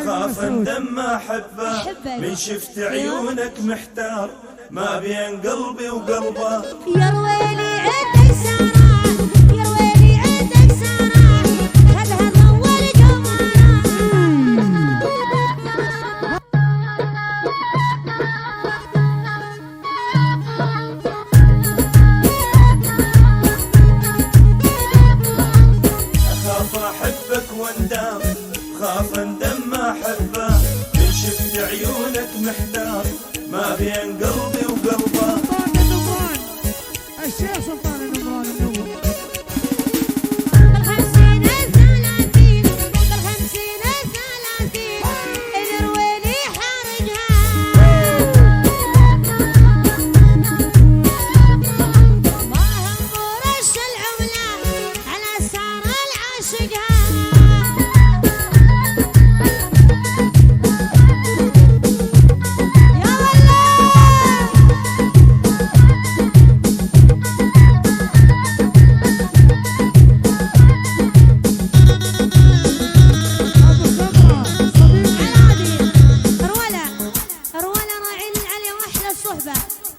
خاف اندم ما احبه من شفت عيونك محتار ما بين قلبي وقلبه. يا رويلي عندك سراب، يا رويلي عندك سراب، خذها ضول جمرة. اخاف احبك واندم، خاف اندم ما احبه من شفت عيونك محتار ما بين قلبي وقلبه. سلطان النمران، الشيخ سلطان النمران النمر. بالخمسين الثلاثين، بالخمسين الثلاثين، الرويلي حارجها. ما هم ورش العملة على سار العاشقها.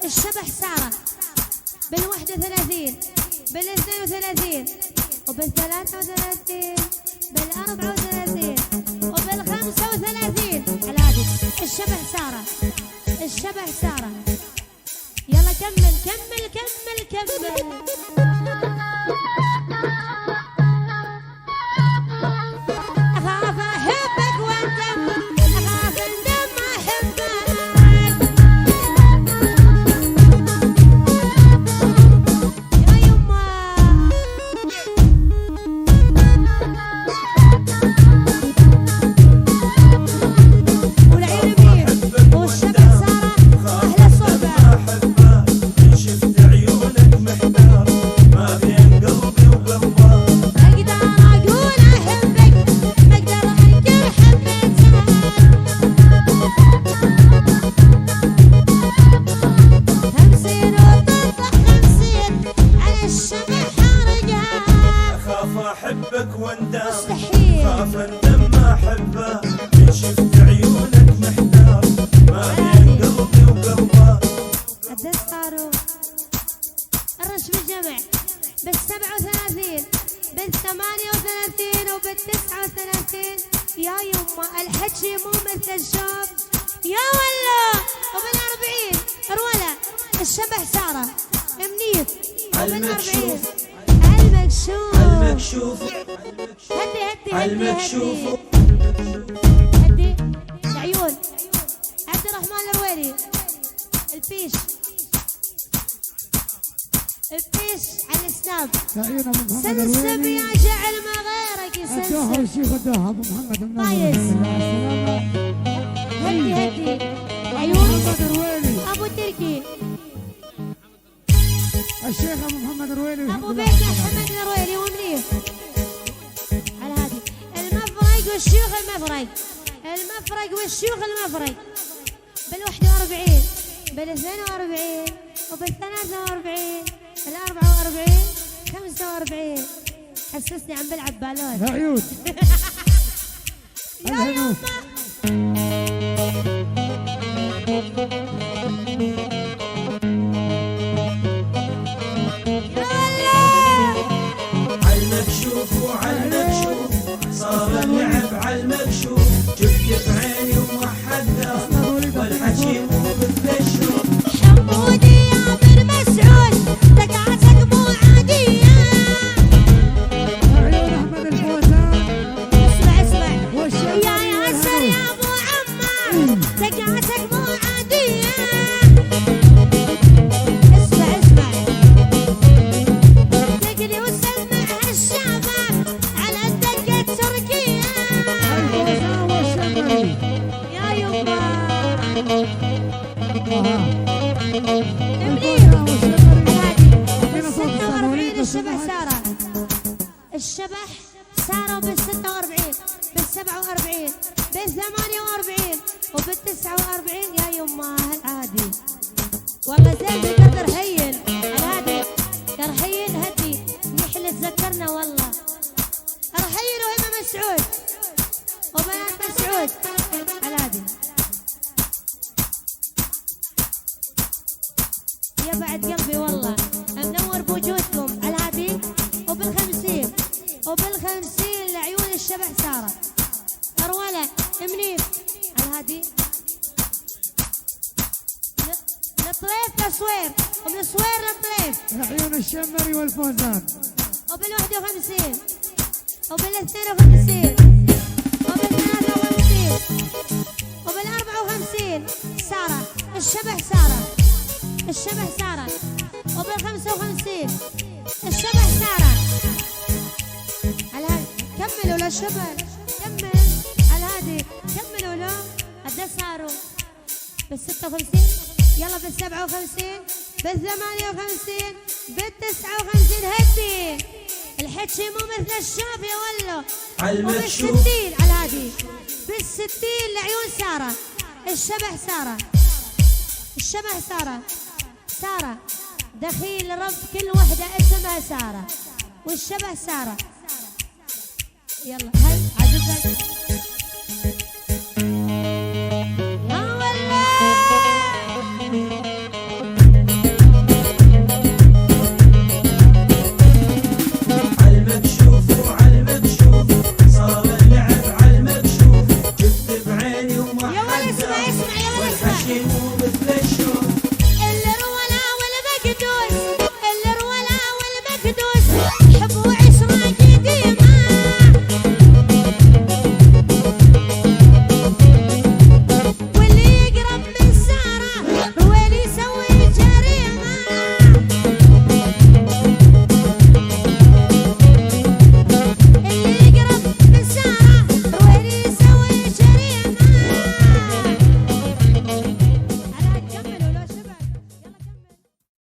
الشبح سارة بال31 بال32 وبال33 بال34 وبال35 على هذه الشبح سارة، الشبح سارة. يلا كمل كمل كمل كمل. أخاف أحبك وأندم، أخاف أندم ما أحبك. احبك واندم، مستحيل. خاف اندم ما احبه من شفت عيونك محتار ما بين قلبي وقلبه. قديش صاروا الرش بالجمع بال37 بال38 وبال39. يا يما الحكي مو مثل الشوف يا ولا. وبال40 رولا الشبح سارة منيف. وبال40 المكشوف، المكشوف هدي هدي هدي المكشوف. هدي العيون. عبد الرحمن الرويلي الفيش، الفيش على السناب. يا عيون ابو محمد سلسب الرويلي. يا جعل ما غيرك الدوحه يسلسب. والشيخ الدوحه ابو محمد النمر. طايس. هدي هدي عيون محمد الرويلي، ابو تركي، الشيخ ابو محمد الرويلي. ابو بيت محمد الرويلي ومنيف. على هذه المفرق والشيوخ المفرق، المفرق والشيوخ المفرق بال41 بال42 وبال43 بال44 45. حسسني عم بلعب بالون. يا عيون يا يما عالمكشوف وعالمكشوف صار اللعب عالمكشوف. جبت بعيني ووحدها والحكي مو مثل الشوف. حمودي يا بن مسعود دقعتك مو عادية. يا عيون احمد الفوزان. اسمع اسمع والشيخ يا ياسر يا ابو عمار دقعتك مو عادية. اسمع اسمع دقلي وسمع هالشباب على الدقة التركية. الفوزان والشمري. يا يما الفوزان والشمري. هنا صوت 46 الصاروخ. الشبح سارة، الشبح سارة بال46 بال47 موجود على هادي. يا بعد قلبي والله منور بوجودكم على هادي. وبال50 لعيون الشبح سارة أرولا منيف على هادي. للطريف تصوير ومن صوير للطريف. عيون الشمري والفوزان. وبال51 وبال52 وبال53 وبال54 سارة الشبح سارة وبال55 الشبح سارة على هادي. كملوا للشبح كمل على هادي كملوا له قد صاروا بال56 يلا بال57 بال58 بال59 هدي الحكي مو مثل الشوف يا ولو. وبال60 على هادي بال60 لعيون سارة الشبح سارة دخيل رب كل وحدة اسمها سارة والشبح سارة. يلا هاي